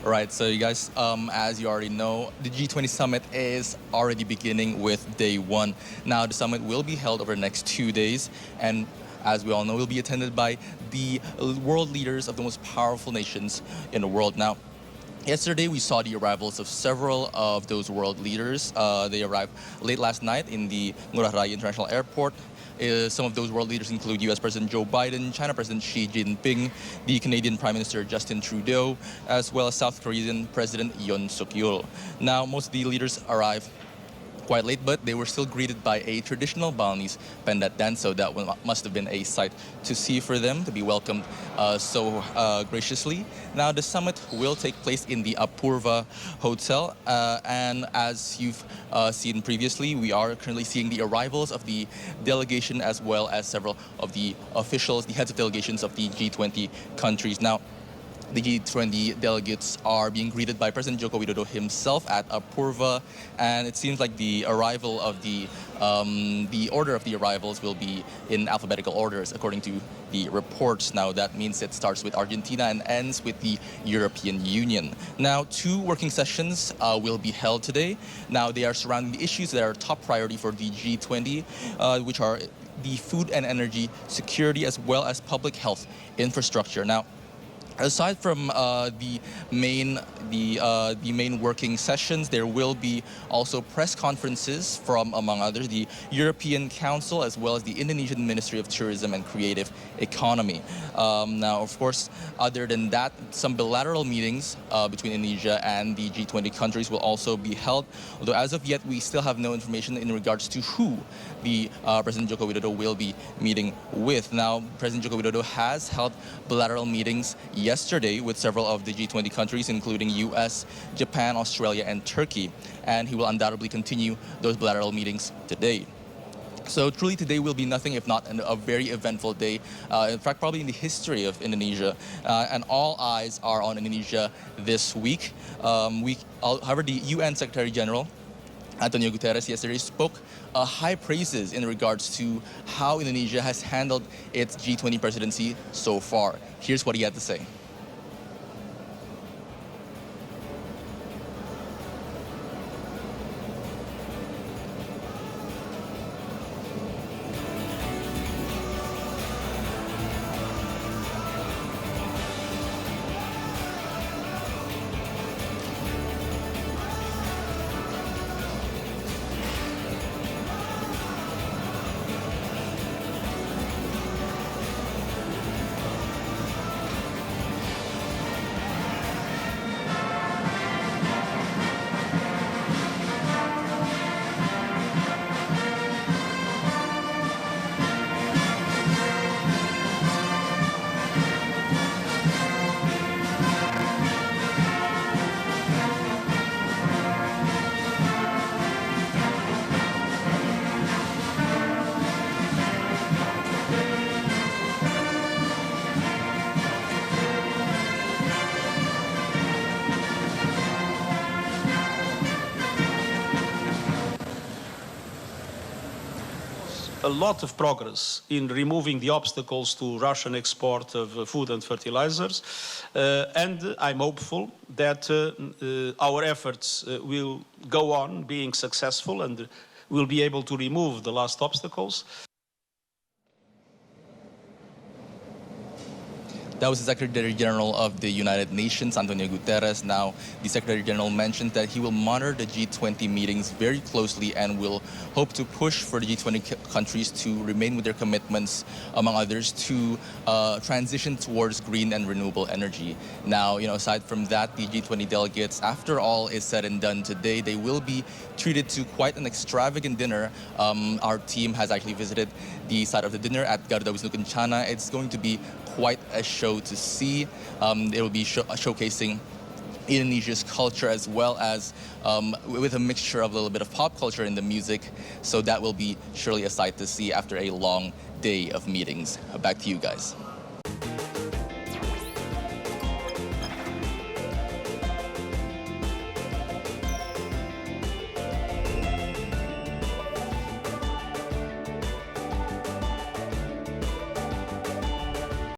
Right, so you guys, as you already know, the G20 summit is already beginning with day one. Now, the summit will be held over the next 2 days, and as we all know, will be attended by the world leaders of the most powerful nations in the world. Now, yesterday, we saw the arrivals of several of those world leaders. They arrived late last night in the Ngurah Rai International Airport. Some of those world leaders include U.S. President Joe Biden, China President Xi Jinping, the Canadian Prime Minister Justin Trudeau, as well as South Korean President Yoon Suk Yeol. Now, most of the leaders arrived quite late, but they were still greeted by a traditional Balinese pendat dance, so that must have been a sight to see for them, to be welcomed so graciously. Now, the summit will take place in the Apurva Hotel, and as you've seen previously, we are currently seeing the arrivals of the delegation as well as several of the officials, the heads of delegations of the G20 countries. Now, the G20 delegates are being greeted by President Joko Widodo himself at Apurva, and it seems like the arrival of the order of the arrivals will be in alphabetical orders according to the reports. Now, that means it starts with Argentina and ends with the European Union. Now, 2 working sessions will be held today. Now, they are surrounding the issues that are top priority for the G20, which are the food and energy security as well as public health infrastructure. Now, aside from the main working sessions, there will be also press conferences from, among others, the European Council as well as the Indonesian Ministry of Tourism and Creative Economy. Now, of course, other than that, some bilateral meetings between Indonesia and the G20 countries will also be held. Although as of yet, we still have no information in regards to who the President Joko Widodo will be meeting with. Now, President Joko Widodo has held bilateral meetings yesterday with several of the G20 countries, including US, Japan, Australia, and Turkey. And he will undoubtedly continue those bilateral meetings today. So truly today will be nothing if not a very eventful day, in fact probably in the history of Indonesia, and all eyes are on Indonesia this week. However, the UN Secretary General Antonio Guterres yesterday spoke high praises in regards to how Indonesia has handled its G20 presidency so far. Here's what he had to say. A lot of progress in removing the obstacles to Russian export of food and fertilizers, and I'm hopeful that our efforts will go on being successful and we'll be able to remove the last obstacles. That was the Secretary General of the United Nations, Antonio Guterres. Now, the Secretary General mentioned that he will monitor the G20 meetings very closely and will hope to push for the G20 countries to remain with their commitments, among others, to transition towards green and renewable energy. Now, aside from that, the G20 delegates, after all is said and done today, they will be treated to quite an extravagant dinner. Our team has actually visited the site of the dinner at Garuda Wisnu Kencana. It's going to be quite a show to see. It will be showcasing Indonesia's culture as well as with a mixture of a little bit of pop culture in the music. So that will be surely a sight to see after a long day of meetings. Back to you guys.